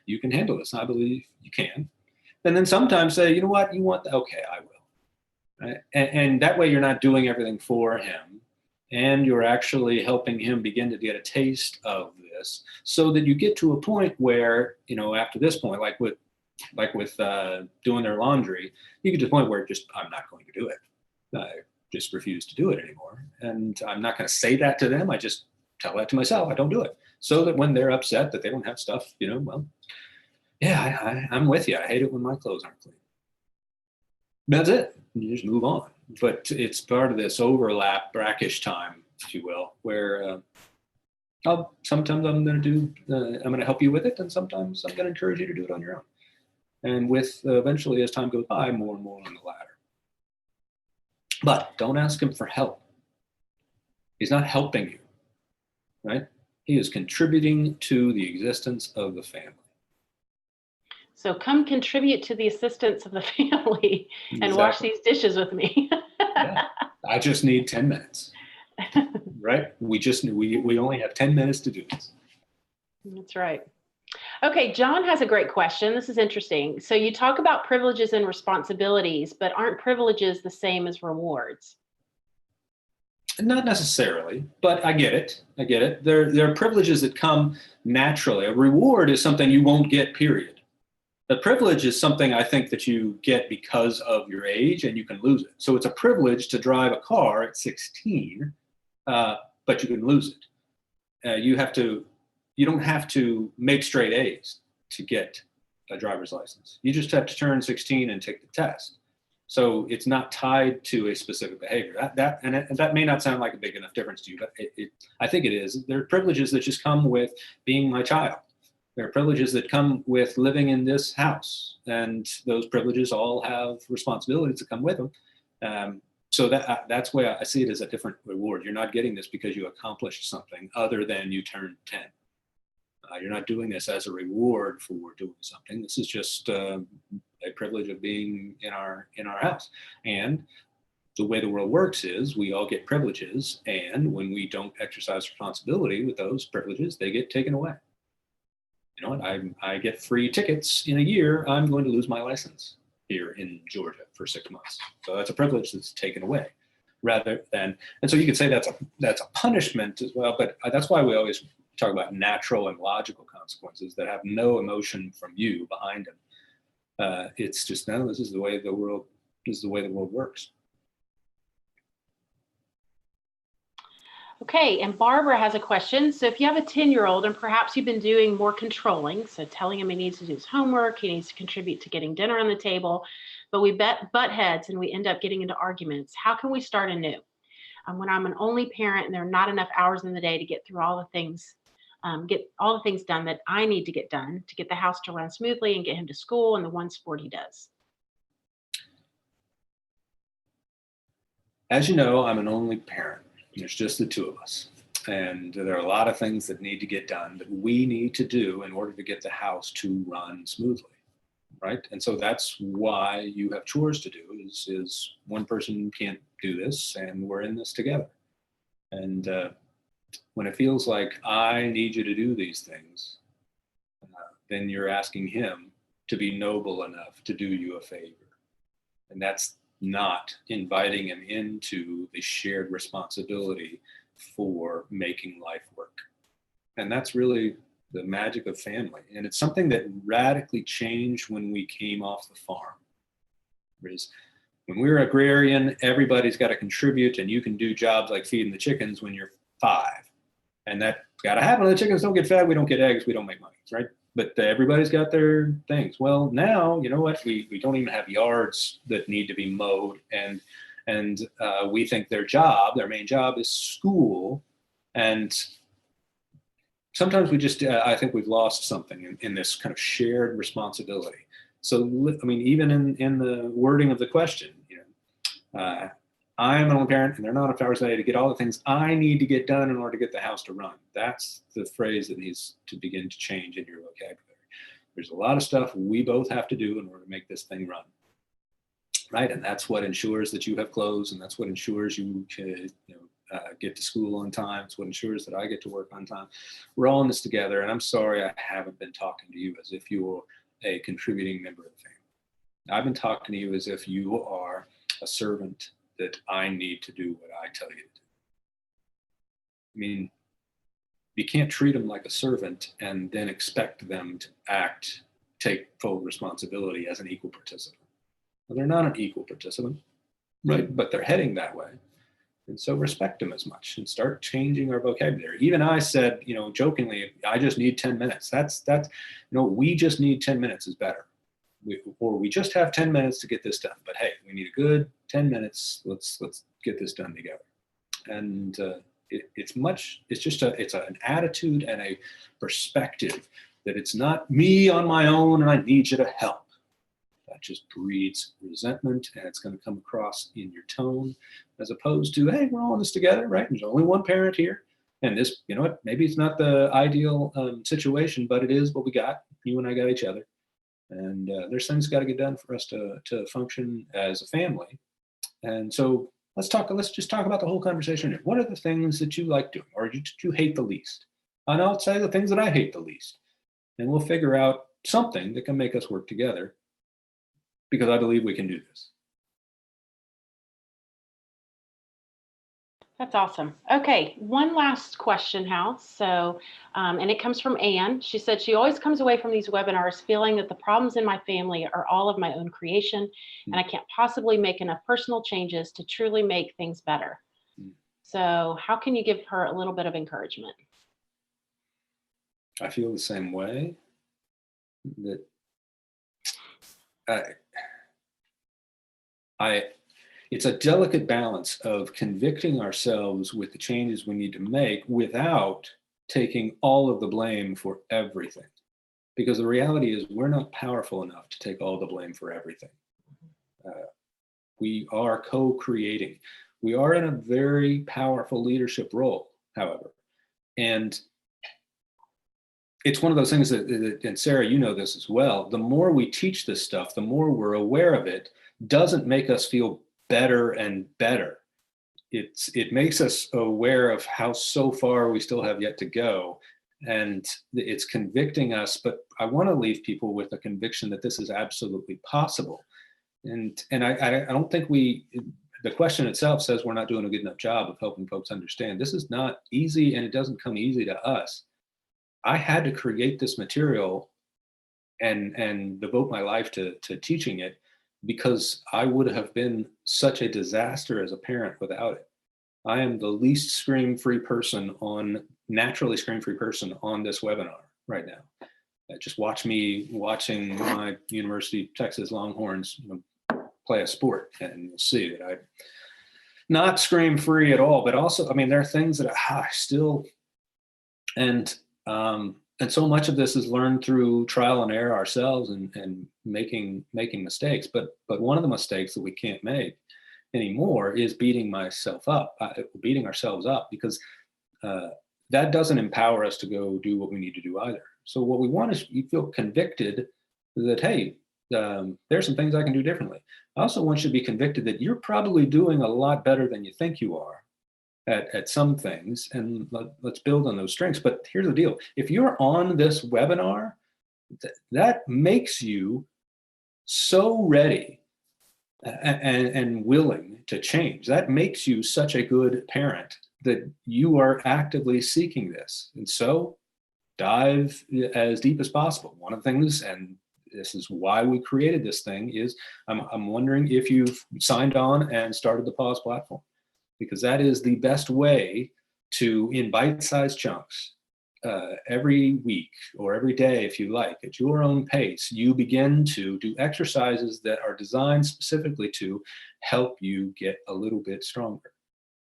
S1: you can handle this. I believe you can. And then sometimes say, you know what, you want that? Okay, I will. Right? And that way you're not doing everything for him, and you're actually helping him begin to get a taste of this, so that you get to a point where, you know, after this point, like with doing their laundry, you get to the point where just, I'm not going to do it. I just refuse to do it anymore. And I'm not going to say that to them. I just tell that to myself. I don't do it. So that when they're upset that they don't have stuff, you know, well, yeah, I'm with you. I hate it when my clothes aren't clean. That's it. You just move on. But it's part of this overlap, brackish time, if you will, where sometimes I'm going to help you with it, and sometimes I'm going to encourage you to do it on your own. And with eventually, as time goes by, more and more on the latter. But don't ask him for help. He's not helping you, right? He is contributing to the existence of the family.
S2: So come contribute to the assistance of the family and wash these dishes with me.
S1: Yeah. I just need 10 minutes, right? We only have 10 minutes to do this.
S2: That's right. Okay, John has a great question. This is interesting. So you talk about privileges and responsibilities, but aren't privileges the same as rewards?
S1: Not necessarily, but I get it. There are privileges that come naturally. A reward is something you won't get, period. The privilege is something I think that you get because of your age, and you can lose it. So it's a privilege to drive a car at 16, but you can lose it. You don't have to make straight A's to get a driver's license. You just have to turn 16 and take the test. So it's not tied to a specific behavior. That may not sound like a big enough difference to you, but I think it is. There are privileges that just come with being my child. There are privileges that come with living in this house, and those privileges all have responsibilities that come with them. So that's why I see it as a different reward. You're not getting this because you accomplished something other than you turned 10. You're not doing this as a reward for doing something. This is just a privilege of being in our house. And the way the world works is we all get privileges, and when we don't exercise responsibility with those privileges, they get taken away. You know what? I get free tickets in a year. I'm going to lose my license here in Georgia for 6 months. So that's a privilege that's taken away, rather than. And so you could say that's a punishment as well. But that's why we always talk about natural and logical consequences that have no emotion from you behind them. It's just, no, this is the way the world works.
S2: Okay, and Barbara has a question. So if you have a 10-year-old and perhaps you've been doing more controlling, so telling him he needs to do his homework, he needs to contribute to getting dinner on the table, but we butt heads and we end up getting into arguments, how can we start anew? When I'm an only parent and there are not enough hours in the day to get through all the things, get all the things done that I need to get done to get the house to run smoothly and get him to school and the one sport he does.
S1: As you know, I'm an only parent. There's just the two of us. And there are a lot of things that need to get done that we need to do in order to get the house to run smoothly, right? And so that's why you have chores to do, is one person can't do this, and we're in this together. And when it feels like I need you to do these things, then you're asking him to be noble enough to do you a favor. And that's not inviting him into the shared responsibility for making life work. And that's really the magic of family. And it's something that radically changed when we came off the farm. Whereas when we were agrarian, everybody's got to contribute, and you can do jobs like feeding the chickens when you're 5. And that got to happen. The chickens don't get fed, we don't get eggs, we don't make money, right? But everybody's got their things. Well, now, you know what? We don't even have yards that need to be mowed. And we think their main job is school. And sometimes we just, I think we've lost something in this kind of shared responsibility. So, I mean, even in the wording of the question, I'm an only parent and there are not enough hours a day to get all the things I need to get done in order to get the house to run. That's the phrase that needs to begin to change in your vocabulary. There's a lot of stuff we both have to do in order to make this thing run. Right. And that's what ensures that you have clothes, and that's what ensures you can, get to school on time. It's what ensures that I get to work on time. We're all in this together. And I'm sorry I haven't been talking to you as if you're a contributing member of the family. I've been talking to you as if you are a servant that I need to do what I tell you to do. I mean, you can't treat them like a servant and then expect them to take full responsibility as an equal participant. Well, they're not an equal participant, right? But they're heading that way. And so respect them as much and start changing our vocabulary. Even I said, jokingly, I just need 10 minutes. We just need 10 minutes is better. We just have 10 minutes to get this done. But hey, we need a good 10 minutes. Let's get this done together. And it's an attitude and a perspective that it's not me on my own and I need you to help. That just breeds resentment, and it's going to come across in your tone, as opposed to, hey, we're all in this together, right? There's only one parent here. And this, maybe it's not the ideal situation, but it is what we got. You and I got each other. And there's things got to get done for us to function as a family. And so let's just talk about the whole conversation here. What are the things that you like doing, or you hate the least? And I'll say the things that I hate the least. And we'll figure out something that can make us work together, because I believe we can do this.
S2: That's awesome. Okay, one last question, Hal. So, and it comes from Anne. She said she always comes away from these webinars feeling that the problems in my family are all of my own creation, and I can't possibly make enough personal changes to truly make things better. So how can you give her a little bit of encouragement?
S1: I feel the same way. That it's a delicate balance of convicting ourselves with the changes we need to make without taking all of the blame for everything. Because the reality is we're not powerful enough to take all the blame for everything. We are co-creating. We are in a very powerful leadership role, however. And it's one of those things that, and Sarah, you know this as well, the more we teach this stuff, the more we're aware of it, doesn't make us feel better and better. It makes us aware of how so far we still have yet to go. And it's convicting us, but I want to leave people with a conviction that this is absolutely possible. And I don't think the question itself says we're not doing a good enough job of helping folks understand this is not easy, and it doesn't come easy to us. I had to create this material and devote my life to teaching it, because I would have been such a disaster as a parent without it. I am the least scream-free person naturally scream-free person on this webinar right now. Just watching my University of Texas Longhorns play a sport, and you'll see that I'm not scream-free at all. But also, I mean, there are things that I still, and so much of this is learned through trial and error ourselves and making mistakes. But one of the mistakes that we can't make anymore is beating ourselves up, because that doesn't empower us to go do what we need to do either. So what we want is you feel convicted that, hey, there's some things I can do differently. I also want you to be convicted that you're probably doing a lot better than you think you are at some things, and let's build on those strengths. But here's the deal. If you're on this webinar, that makes you so ready and willing to change. That makes you such a good parent that you are actively seeking this. And so dive as deep as possible. One of the things, and this is why we created this thing, is I'm wondering if you've signed on and started the Pause platform, because that is the best way to, in bite-sized chunks, every week or every day, if you like, at your own pace, you begin to do exercises that are designed specifically to help you get a little bit stronger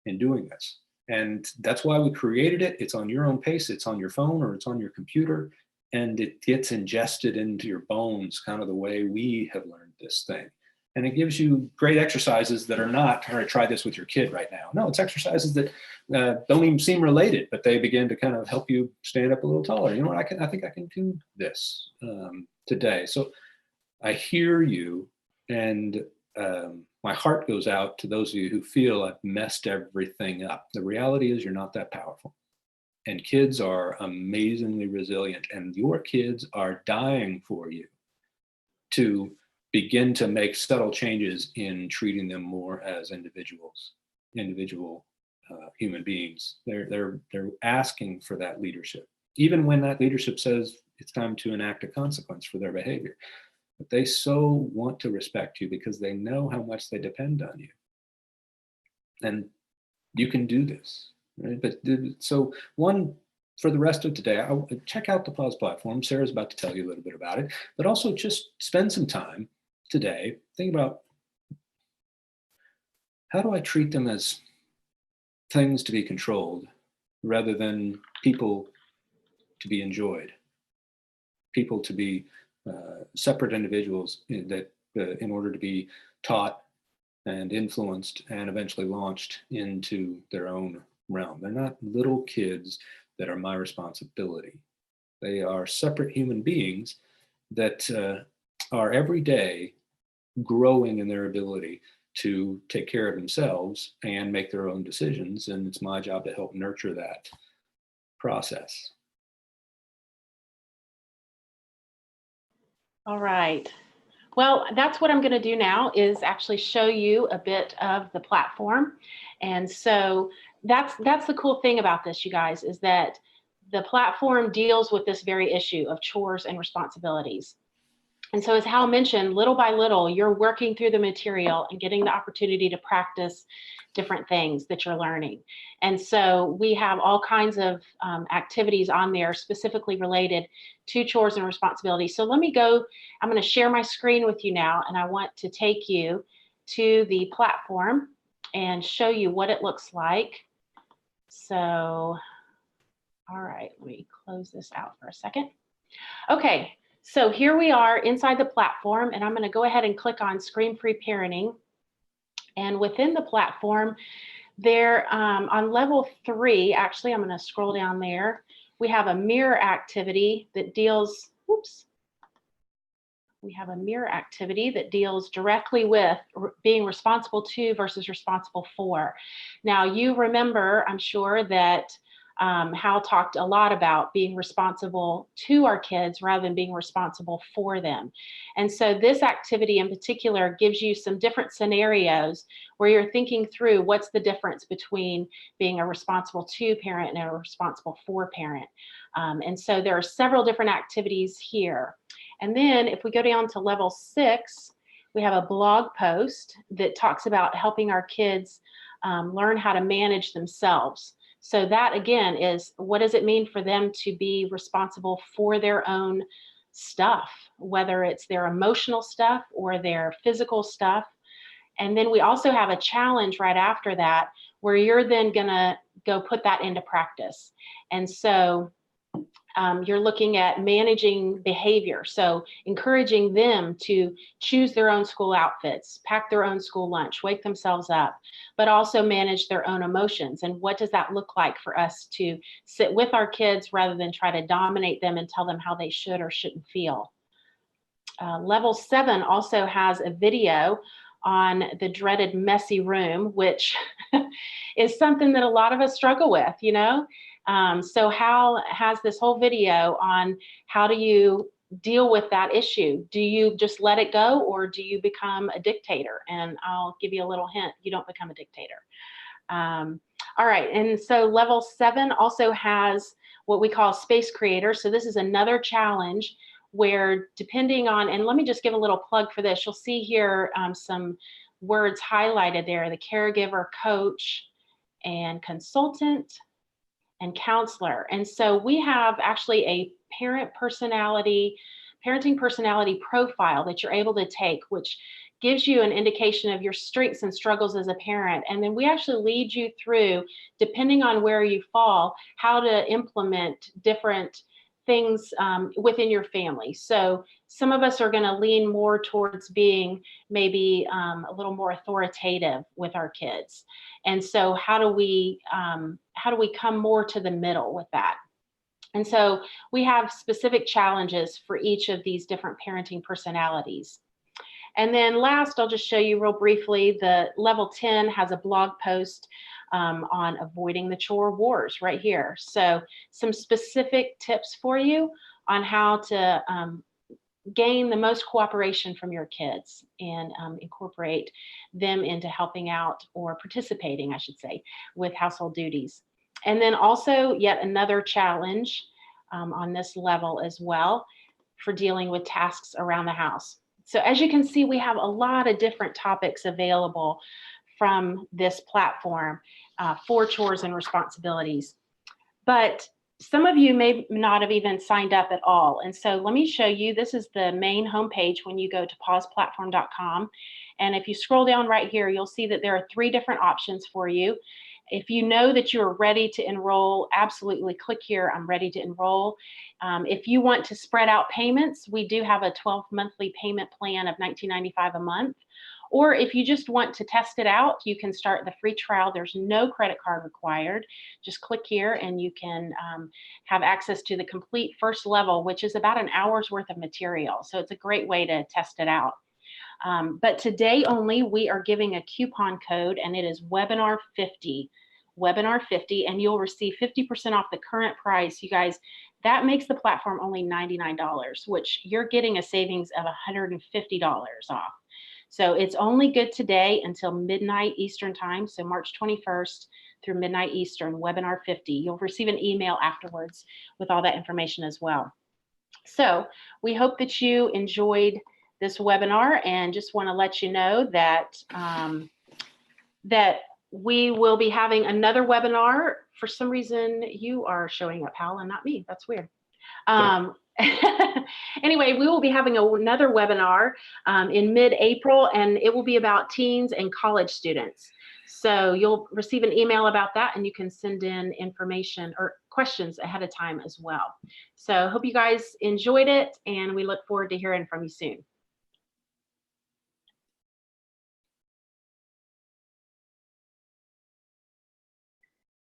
S1: in doing this. And that's why we created it. It's on your own pace. It's on your phone or it's on your computer. and it gets ingested into your bones, kind of the way we have learned this thing. And it gives you great exercises that are not trying to try this with your kid right now. No, it's exercises that don't even seem related, but they begin to kind of help you stand up a little taller. You know what? I think I can do this today. So I hear you, and my heart goes out to those of you who feel I've messed everything up. The reality is you're not that powerful. And kids are amazingly resilient, and your kids are dying for you to begin to make subtle changes in treating them more as individual human beings. They're asking for that leadership, even when that leadership says it's time to enact a consequence for their behavior. But they so want to respect you because they know how much they depend on you. And you can do this, right? But so for the rest of today, I'll check out the Pause platform. Sarah's about to tell you a little bit about it, but also just spend some time today, think about, how do I treat them as things to be controlled rather than people to be enjoyed, people to be separate individuals that in order to be taught and influenced and eventually launched into their own realm. They're not little kids that are my responsibility. They are separate human beings that are every day growing in their ability to take care of themselves and make their own decisions. And it's my job to help nurture that process.
S2: All right. Well, that's what I'm going to do now, is actually show you a bit of the platform. And so that's the cool thing about this, you guys, is that the platform deals with this very issue of chores and responsibilities. And so as Hal mentioned, little by little, you're working through the material and getting the opportunity to practice different things that you're learning. And so we have all kinds of activities on there specifically related to chores and responsibilities. So let me go, I'm going to share my screen with you now, and I want to take you to the platform and show you what it looks like. So, all right, let me close this out for a second. Okay. So here we are inside the platform, and I'm going to go ahead and click on Screen-Free Parenting. And within the platform, there on level 3, actually, I'm going to scroll down there. We have a mirror activity that deals, we have a mirror activity that deals directly with being responsible to versus responsible for. Now, you remember, I'm sure, that Hal talked a lot about being responsible to our kids rather than being responsible for them. And so this activity in particular gives you some different scenarios where you're thinking through what's the difference between being a responsible to parent and a responsible for parent. And so there are several different activities here. And then if we go down to level 6, we have a blog post that talks about helping our kids learn how to manage themselves. So that, again, is what does it mean for them to be responsible for their own stuff, whether it's their emotional stuff or their physical stuff. And then we also have a challenge right after that where you're then going to go put that into practice. And so you're looking at managing behavior. So encouraging them to choose their own school outfits, pack their own school lunch, wake themselves up, but also manage their own emotions. And what does that look like for us to sit with our kids rather than try to dominate them and tell them how they should or shouldn't feel? Level 7 also has a video on the dreaded messy room, which is something that a lot of us struggle with, you know? So Hal has this whole video on how do you deal with that issue. Do you just let it go, or do you become a dictator? And I'll give you a little hint, you don't become a dictator. All right, and so level 7 also has what we call Space Creator. So this is another challenge where, depending on, and let me just give a little plug for this, you'll see here some words highlighted there: the caregiver, coach, and consultant, and counselor. And so we have actually a parenting personality profile that you're able to take, which gives you an indication of your strengths and struggles as a parent. And then we actually lead you through, depending on where you fall, how to implement different things within your family. So some of us are going to lean more towards being maybe a little more authoritative with our kids. And so how do we come more to the middle with that? And so we have specific challenges for each of these different parenting personalities. And then last, I'll just show you real briefly, the level 10 has a blog post on avoiding the chore wars right here. So some specific tips for you on how to gain the most cooperation from your kids and incorporate them into helping out, or participating, I should say, with household duties. And then also yet another challenge on this level as well for dealing with tasks around the house. So as you can see, we have a lot of different topics available from this platform for chores and responsibilities. But some of you may not have even signed up at all. And so let me show you, this is the main homepage when you go to pauseplatform.com. And if you scroll down right here, you'll see that there are 3 different options for you. If you know that you are ready to enroll, absolutely click here, I'm ready to enroll. If you want to spread out payments, we do have a 12 monthly payment plan of $19.95 a month. Or if you just want to test it out, you can start the free trial. There's no credit card required. Just click here and you can have access to the complete first level, which is about an hour's worth of material. So it's a great way to test it out. But today only, we are giving a coupon code, and it is webinar50, webinar50, and you'll receive 50% off the current price. You guys, that makes the platform only $99, which you're getting a savings of $150 off. So it's only good today until midnight Eastern time. So March 21st through midnight Eastern, webinar 50. You'll receive an email afterwards with all that information as well. So we hope that you enjoyed this webinar, and just want to let you know that that we will be having another webinar. For some reason, you are showing up, Hal, and not me. That's weird. Anyway, we will be having another webinar in mid-April, and it will be about teens and college students. So you'll receive an email about that, and you can send in information or questions ahead of time as well. So hope you guys enjoyed it, and we look forward to hearing from you soon.